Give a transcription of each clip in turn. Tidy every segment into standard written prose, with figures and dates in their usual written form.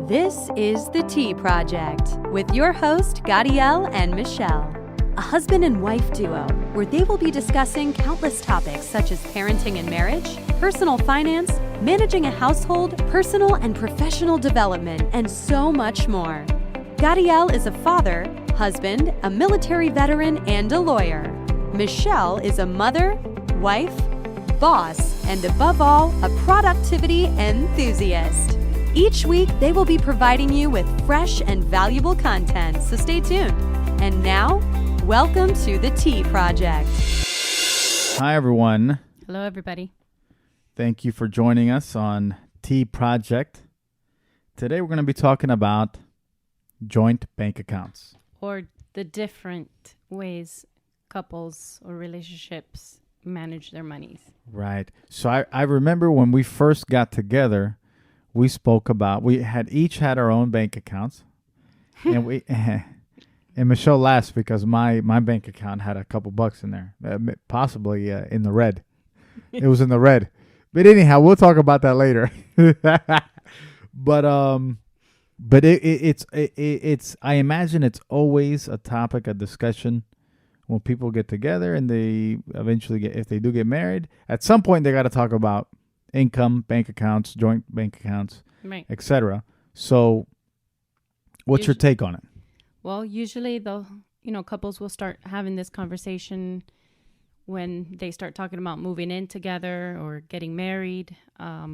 This is The Tea Project with your host, Gadiel and Michelle, a husband and wife duo where they will be discussing countless topics such as parenting and marriage, personal finance, managing a household, personal and professional development, and so much more. Gadiel is a father, husband, a military veteran, and a lawyer. Michelle is a mother, wife, boss, and above all, a productivity enthusiast. Each week, they will be providing you with fresh and valuable content, so stay tuned. And now, welcome to The Tea Project. Hi, everyone. Hello, everybody. Thank you for joining us on Tea Project. Today, we're going to be talking about joint bank accounts. Or the different ways couples or relationships manage their monies. Right. So I remember when we first got together, we spoke about, we had each had our own bank accounts. And we and Michelle laughed because my bank account had a couple bucks in there, possibly in the red. It was in the red. But anyhow, we'll talk about that later. But it's I imagine it's always a topic of discussion when people get together and they eventually if they do get married. At some point, they got to talk about income, bank accounts, joint bank accounts, right, etc. So, what's your take on it? Well, usually couples will start having this conversation when they start talking about moving in together or getting married,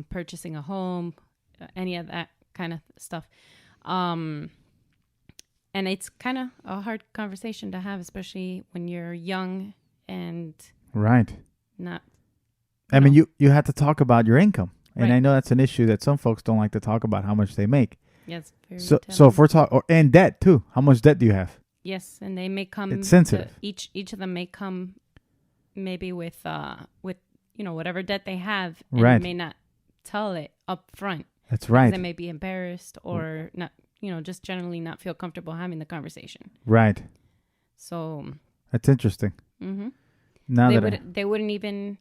purchasing a home, any of that kind of stuff. And it's kind of a hard conversation to have, especially when you're young and right. Not. I mean, you have to talk about your income, and right. I know that's an issue that some folks don't like to talk about how much they make. Yes, very so if we're talking and debt too, how much debt do you have? Yes, and they may come. It's sensitive. Each of them may come, maybe with whatever debt they have, and right. they may not tell it up front. That's right. They may be embarrassed or not, just generally not feel comfortable having the conversation. Right. So that's interesting. Mm-hmm. They wouldn't even.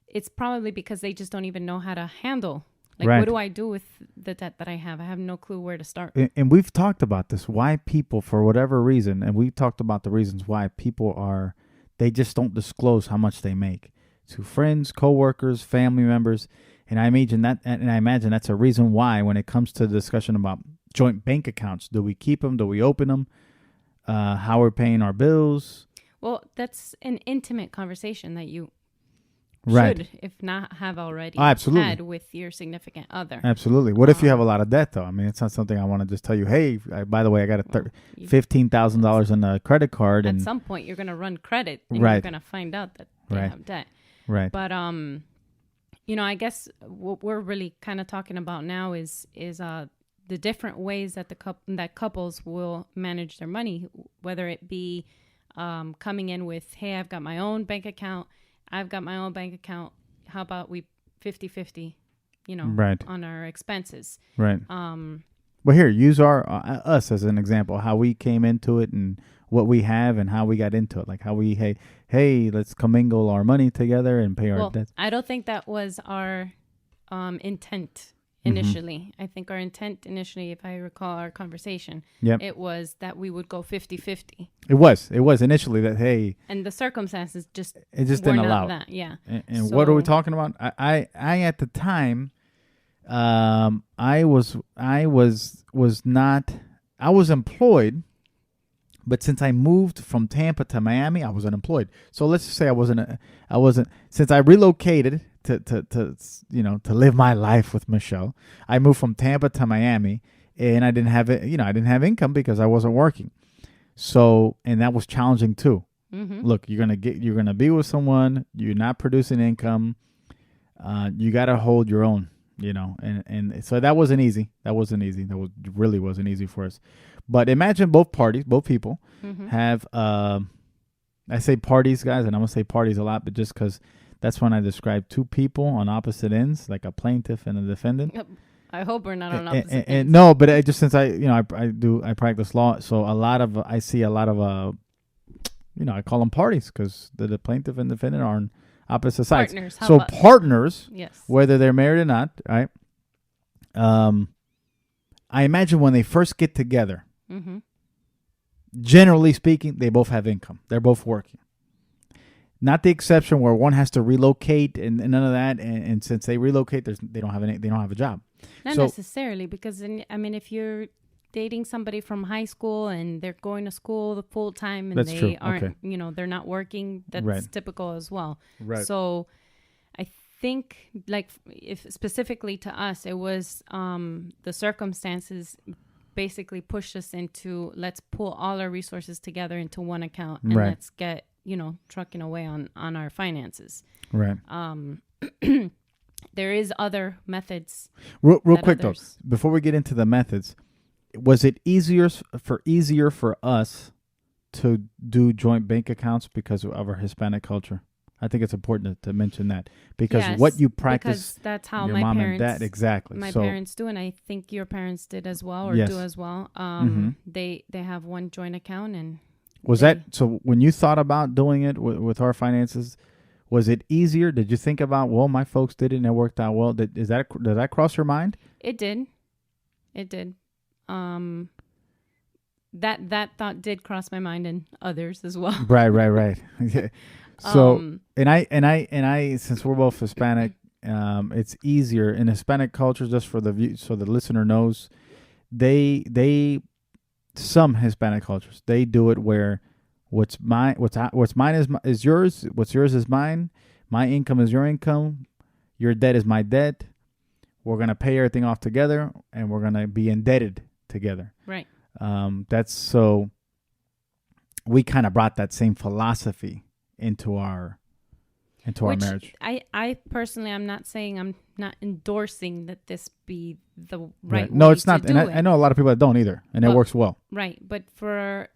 It's probably because they just don't even know how to handle. Like, right. What do I do with the debt that I have? I have no clue where to start. And we've talked about this, why people, for whatever reason, and we talked about the reasons why people they just don't disclose how much they make to friends, coworkers, family members. And I imagine that's a reason why when it comes to the discussion about joint bank accounts, do we keep them? Do we open them? How we're paying our bills? Well, that's an intimate conversation that you right. should, if not have already absolutely. Had with your significant other. Absolutely. What if you have a lot of debt, though? I mean, it's not something I want to just tell you, hey, by the way, I got $15,000 in a credit card. At some point, you're going to run credit, and right. you're going to find out that they right. have debt. Right. But, I guess what we're really kind of talking about now is the different ways that that couples will manage their money, whether it be coming in with, hey, I've got my own bank account, I've got my own bank account. How about we 50-50, right. on our expenses? Right. Well, here, use us as an example, how we came into it and what we have and how we got into it. Like how we, hey, let's commingle our money together and pay our debts. I don't think that was our intent initially. Mm-hmm. I think our intent initially, if I recall our conversation, it was that we would go 50-50. It was initially that, hey. And the circumstances just didn't allow that. Yeah. And so, what are we talking about? I at the time, I was employed, but since I moved from Tampa to Miami, I was unemployed. So let's just say I wasn't since I relocated to live my life with Michelle. I moved from Tampa to Miami, and I didn't have it. I didn't have income because I wasn't working. So, and that was challenging too. Mm-hmm. Look, you're gonna be with someone. You're not producing income. You got to hold your own. And so that wasn't easy. That really wasn't easy for us. But imagine both people mm-hmm. have. I say parties, guys, and I'm gonna say parties a lot, but just because. That's when I describe two people on opposite ends, like a plaintiff and a defendant. Yep. I hope we're not on opposite ends. No, but since I practice law, so I see a lot of I call them parties because the plaintiff and defendant are on opposite sides. Partners. So partners, yes, whether they're married or not, right? I imagine when they first get together, Mm-hmm. generally speaking, they both have income. They're both working. Not the exception where one has to relocate and none of that. And since they relocate, they don't have a job. Not So- necessarily, because if you're dating somebody from high school and they're going to school full time and That's they true. aren't, Okay. they're not working, that's Right. typical as well. Right. So I think, like, if specifically to us, it was the circumstances basically pushed us into, let's pull all our resources together into one account and Right. let's get, trucking away on our finances. Right. There is other methods. Real that quick others- though, before we get into the methods, was it easier for us to do joint bank accounts because of our Hispanic culture? I think it's important to mention that because Yes, what you practice, because that's how your my mom parents, and dad, exactly. my So parents do, and I think your parents did as well, or Yes. do as well. Mhm. They have one joint account, and was that so? When you thought about doing it with our finances, was it easier? Did you think about, well, my folks did it and it worked out well? Did that cross your mind? it did. That thought did cross my mind and others as well. Right. Yeah. So Um, and I since we're both Hispanic, it's easier in Hispanic culture. Just for so the listener knows, some Hispanic cultures, they do it where what's mine is yours, what's yours is mine, my income is your income, your debt is my debt. We're gonna pay everything off together, and we're gonna be indebted together. right. That's so. We kind of brought that same philosophy into our marriage. I personally, I'm not endorsing that this be the right way No, it's to not. do And it. I know a lot of people that don't either, and it But- works well. Right, but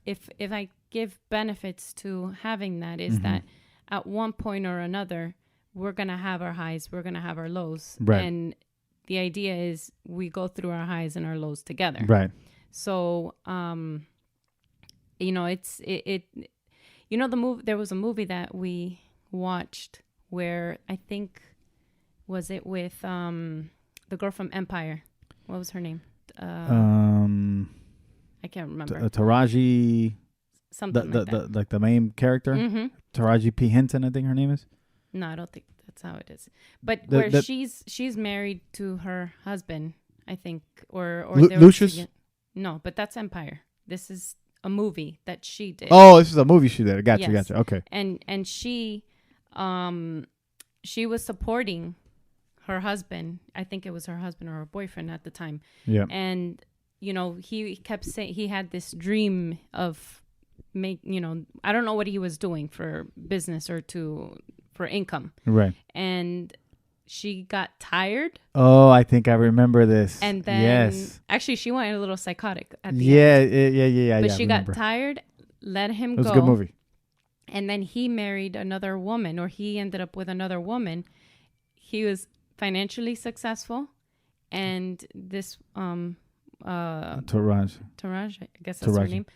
if I give benefits to having that, is Mhm. that at one point or another we're gonna have our highs, we're gonna have our lows, Right. and the idea is we go through our highs and our lows together. Right. So, it's the movie. There was a movie that we watched where I think was it with the girl from Empire. What was her name? I can't remember. Taraji, Something like that. like the main character, Mm-hmm. Taraji P. Henson, I think her name is. No, I don't think that's how it is. But The- where the- she's married to her husband, I think, or Lu- they were Lucius? together. No, but that's Empire. This is a movie that she did. Oh, this is a movie she did. Gotcha. Yes. Okay. And she was supporting her husband. I think it was her husband or her boyfriend at the time. Yeah. And he kept saying he had this dream of I don't know what he was doing for business or for income. Right. And she got tired, Oh, I think I remember this. and then yes. actually she went a little psychotic at the Yeah. end. Yeah. But I she remember. got tired, let him It was go. a good movie. And then he married another woman, or he ended up with another woman. He was financially successful, and this Taraji. Taraj, I guess that's her Taraji. name.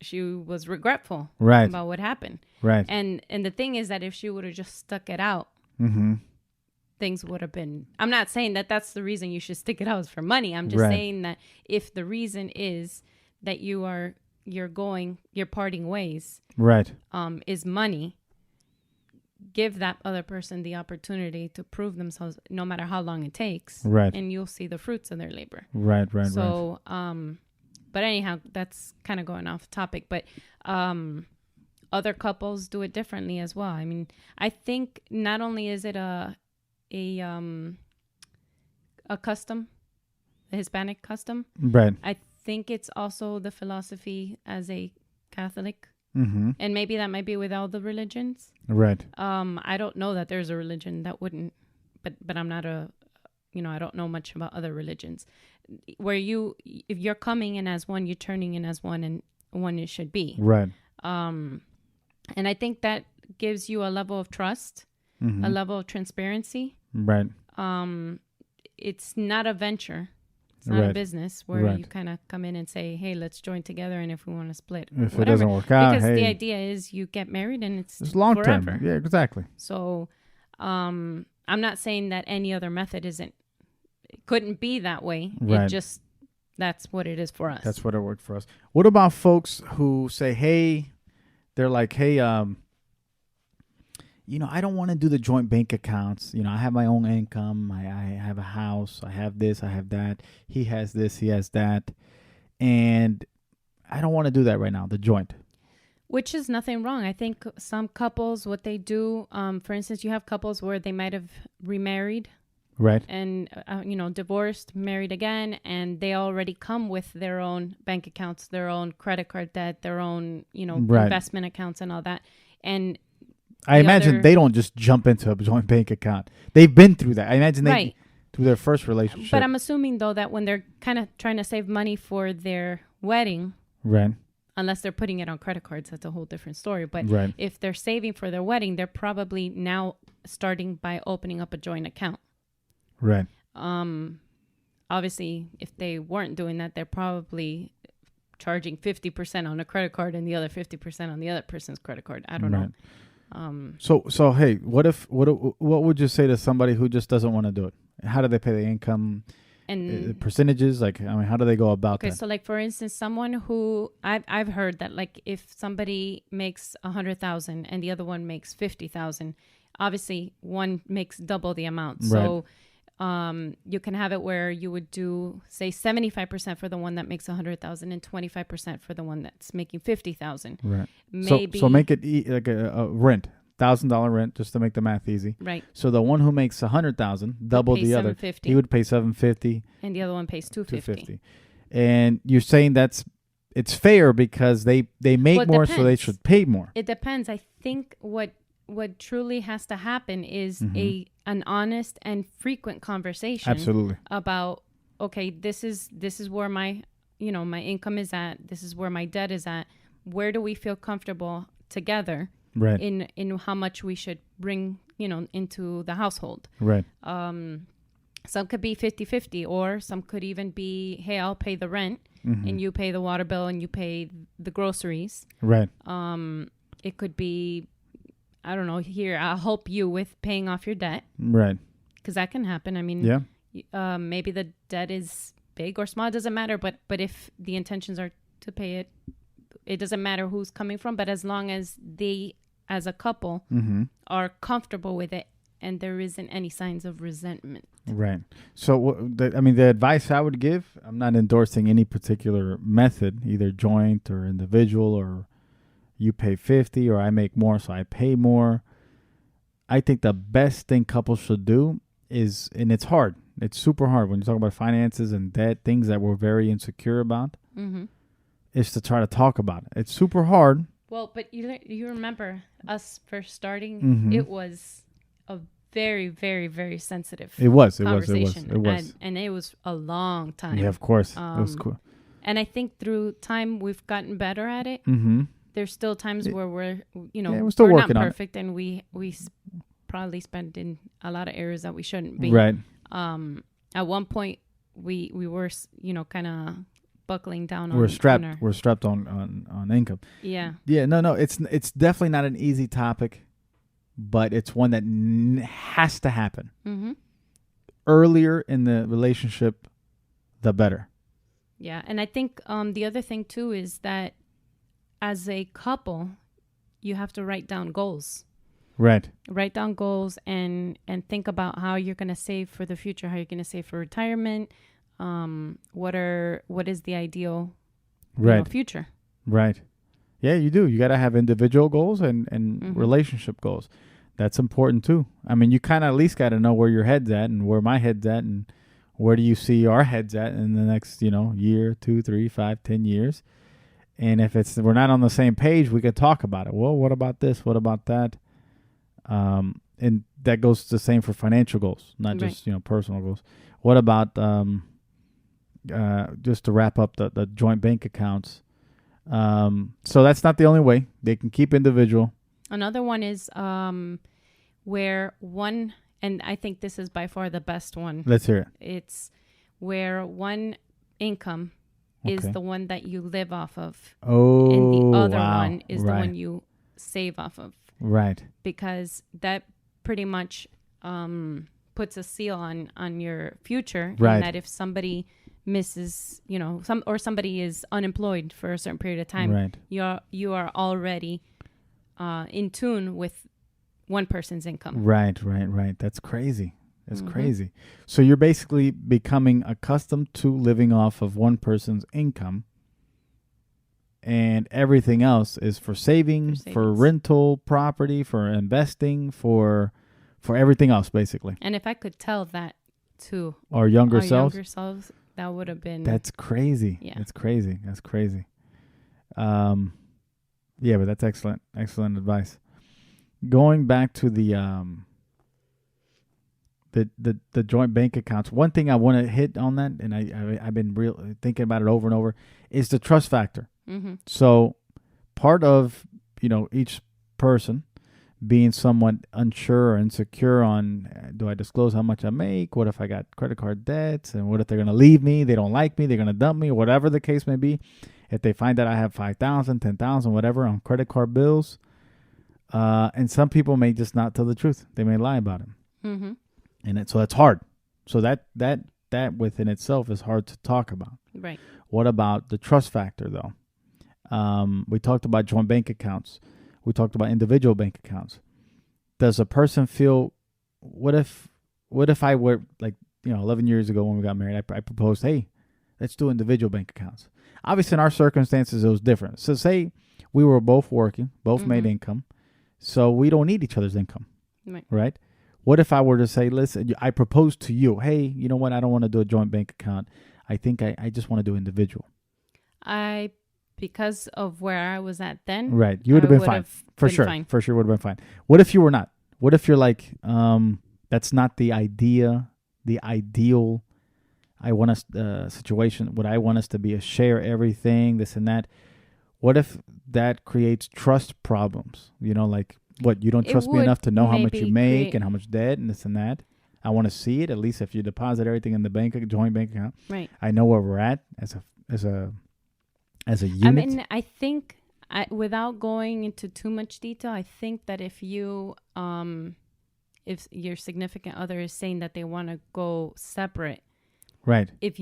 She was regretful Right. about what happened. Right. And the thing is that if she would have just stuck it out, Mm-hmm. things would have been. I'm not saying that that's the reason you should stick it out is for money. I'm just Right. saying that if the reason is that you're parting ways, Right. is money, give that other person the opportunity to prove themselves, no matter how long it takes, Right. and you'll see the fruits of their labor. Right. So, but anyhow, that's kind of going off topic. But other couples do it differently as well. I mean, I think not only is it a custom, a Hispanic custom, Right. I think it's also the philosophy as a Catholic, Mm-hmm. and maybe that might be with all the religions. Right. I don't know that there's a religion that wouldn't, but I'm not I don't know much about other religions where if you're coming in as one, you're turning in as one, and one it should be. Right. And I think that gives you a level of trust, Mm-hmm. a level of transparency. Right. It's not a venture. It's not a Right. business where Right. you kind of come in and say, hey, let's join together. And if we want to split, If it whatever. doesn't work out, Because the hey, idea is you get married and it's it's long term. forever. Yeah. Exactly. So I'm not saying that any other method isn't couldn't be that way. Right. That's what it is for us. That's what it worked for us. What about folks who say, hey, they're like, hey, I don't want to do the joint bank accounts. I have my own income. I have a house. I have this. I have that. He has this. He has that. And I don't want to do that right now, the joint. Which is nothing wrong. I think some couples, what they do, for instance, you have couples where they might have remarried. Right. And, divorced, married again, and they already come with their own bank accounts, their own credit card debt, their own, Right. investment accounts and all that. And I imagine they don't just jump into a joint bank account. They've been through that. I imagine Right. through their first relationship. But I'm assuming, though, that when they're kind of trying to save money for their wedding, Right. unless they're putting it on credit cards, that's a whole different story. But Right. if they're saving for their wedding, they're probably now starting by opening up a joint account. Right. Obviously, if they weren't doing that, they're probably charging 50% on a credit card and the other 50% on the other person's credit card. I don't know. So hey, what would you say to somebody who just doesn't want to do it? How do they pay the income and percentages? How do they go about that? So like, for instance, someone who I've heard that, like, if somebody makes 100,000 and the other one makes 50,000, obviously one makes double the amount. So you can have it where you would do, say, 75% for the one that makes 100,000 and 25% for the one that's making 50,000. Right. Maybe. So make it like a rent, $1,000 rent, just to make the math easy. Right. So the one who makes 100,000, double the other, he would pay $750, and the other one pays $250. And you're saying it's fair because they make more, so they should pay more. It depends. I think what truly has to happen is an honest and frequent conversation. Absolutely. About, okay, this is where my my income is at. This is where my debt is at. Where do we feel comfortable together? Right. In how much we should bring into the household. Right. Some could be 50-50, or some could even be, hey, I'll pay the rent and you pay the water bill and you pay the groceries. Right. It could be, I don't know, here, I'll help you with paying off your debt. Right. Because that can happen. I mean, yeah. Maybe the debt is big or small, it doesn't matter. But if the intentions are to pay it, it doesn't matter who's coming from. But as long as they, as a couple, are comfortable with it and there isn't any signs of resentment. Right. So, the advice I would give, I'm not endorsing any particular method, either joint or individual, or you pay 50 or I make more, so I pay more. I think the best thing couples should do is, and it's hard, it's super hard when you talk about finances and debt, things that we're very insecure about, is to try to talk about it. It's super hard. Well, but you remember us first starting, it was a very, very, very sensitive conversation. It was. And it was a long time. Yeah, of course. It was cool. And I think through time, we've gotten better at it. There's still times where we're still we're working not on perfect, and we probably spend in a lot of areas that we shouldn't be. Right. At one point, we were kind of buckling down. We're strapped on income. Yeah. Yeah. No. It's definitely not an easy topic, but it's one that has to happen. Earlier in the relationship, the better. Yeah, and I think the other thing too is that as a couple, you have to write down goals. Right. Write down goals and think about how you're going to save for the future, how you're going to save for retirement. What is the ideal future? Right. Yeah, you do. You got to have individual goals and relationship goals. That's important too. I mean, you kind of at least got to know where your head's at and where my head's at and where do you see our heads at in the next, year, 2, 3, 5, 10 years. And if we're not on the same page, we can talk about it. Well, what about this? What about that? And that goes the same for financial goals, not just, personal goals. What about, just to wrap up the joint bank accounts? So that's not the only way. They can keep individual. Another one is where one, and I think this is by far the best one. Let's hear it. It's where one income is the one that you live off of. Oh, and the other one is the one you save off of. Right. Because that pretty much puts a seal on your future. Right. And that if somebody misses, somebody is unemployed for a certain period of time, Right. you are already in tune with one person's income. Right. That's crazy. That's crazy. So you're basically becoming accustomed to living off of one person's income, and everything else is for savings, for rental property, for investing, for everything else, basically. And if I could tell that to our younger selves, that would have been... That's crazy. Yeah. That's crazy. Yeah, but that's excellent advice. Going back to the joint bank accounts, one thing I want to hit on that, and I've been thinking about it over and over, is the trust factor. Mm-hmm. So part of each person being somewhat unsure or insecure on, do I disclose how much I make? What if I got credit card debts? And what if they're going to leave me? They don't like me. They're going to dump me, whatever the case may be. If they find that I have $5,000, $10,000, whatever on credit card bills. And some people may just not tell the truth. They may lie about it. Mm-hmm. And so that's hard. So that within itself is hard to talk about. Right. What about the trust factor, though? We talked about joint bank accounts. We talked about individual bank accounts. Does a person feel, what if I were 11 years ago when we got married, I proposed, hey, let's do individual bank accounts. Obviously, in our circumstances, it was different. So say we were both working, both made income, so we don't need each other's income, right? What if I were to say, listen, I propose to you, hey, you know what? I don't want to do a joint bank account. I think I just want to do individual. Because of where I was at then. Right. You would have been fine. For sure would have been fine. What if you were not? What if you're like, that's not the ideal, I want us, situation, what I want us to be a share everything, this and that. What if that creates trust problems? Like, what, you don't trust me enough to know how much you make and how much debt and this and that? I want to see it. At least if you deposit everything in the joint bank account, right? I know where we're at as a unit. I mean, I think, without going into too much detail, I think that if your significant other is saying that they want to go separate, right? If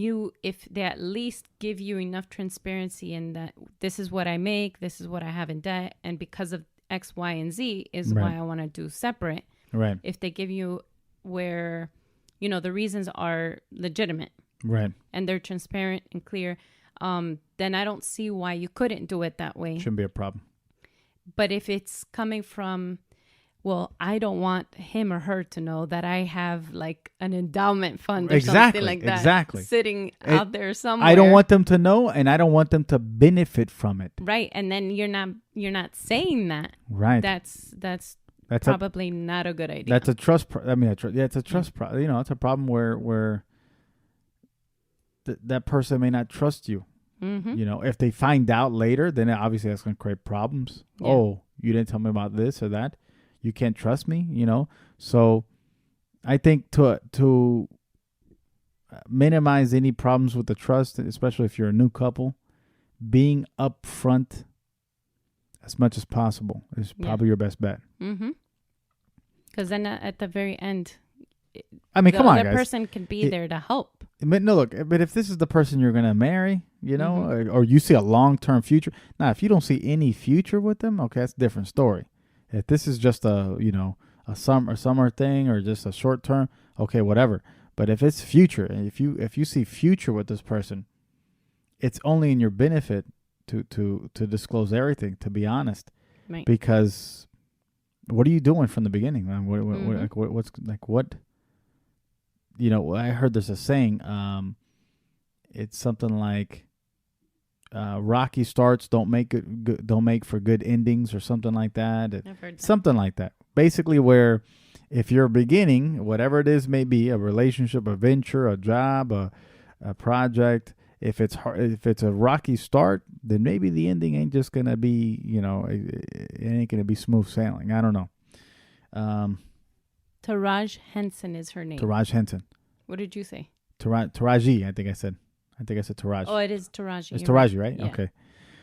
they at least give you enough transparency in that this is what I make, this is what I have in debt, and because of X, Y, and Z is why I want to do separate. Right. If they give you where, the reasons are legitimate. Right. And they're transparent and clear, then I don't see why you couldn't do it that way. Shouldn't be a problem. But if it's coming from, well, I don't want him or her to know that I have like an endowment fund or something like that sitting out there somewhere. I don't want them to know, and I don't want them to benefit from it. Right. And then you're not saying that. Right. That's probably not a good idea. That's a trust. It's a trust problem. It's a problem where that person may not trust you. Mm-hmm. If they find out later, then obviously that's going to create problems. Yeah. Oh, you didn't tell me about this or that. You can't trust me. So I think to minimize any problems with the trust, especially if you're a new couple, being upfront as much as possible is probably your best bet. Mm-hmm. Because then at the very end, come on, guys. The other person can be there to help. But no, look. But if this is the person you're going to marry, or you see a long-term future. Now, if you don't see any future with them, okay, that's a different story. If this is just a summer thing or just a short term, okay, whatever. But if it's future, and if you see future with this person, it's only in your benefit to disclose everything. To be honest, right? Because what are you doing from the beginning? What? I heard there's a saying. It's something like, rocky starts don't make for good endings, or something like that. I've heard that. Something like that. Basically, where if you're beginning, whatever it is, maybe a relationship, a venture, a job, a project, if it's a rocky start, then maybe the ending ain't just gonna be, it ain't gonna be smooth sailing. I don't know. Taraj Henson is her name. Taraj Henson. What did you say? Taraji, I think I said Taraj. Oh, it is Taraji. It's Taraji, right? Yeah. Okay.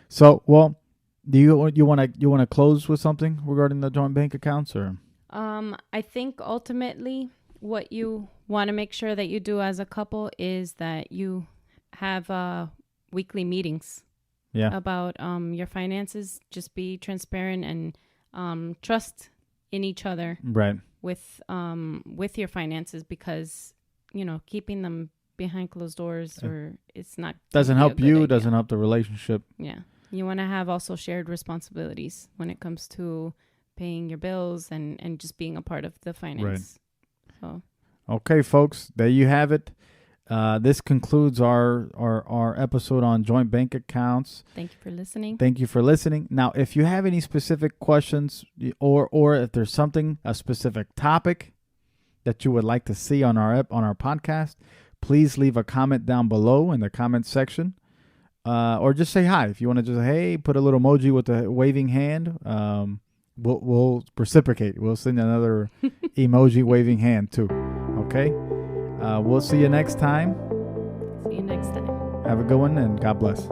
So, well, do you want to close with something regarding the joint bank accounts, or? I think ultimately what you want to make sure that you do as a couple is that you have weekly meetings about your finances. Just be transparent and trust in each other with your finances, because keeping them behind closed doors or it's not doesn't help you, doesn't help the relationship. Yeah, you want to have also shared responsibilities when it comes to paying your bills and just being a part of the finance. So okay, folks, there you have it. This concludes our episode on joint bank accounts. Thank you for listening. Now, if you have any specific questions or if there's a specific topic that you would like to see on our podcast, please leave a comment down below in the comment section, or just say hi. If you want to just hey, put a little emoji with a waving hand. We'll reciprocate. We'll send another emoji waving hand too. Okay. We'll see you next time. See you next time. Have a good one and God bless.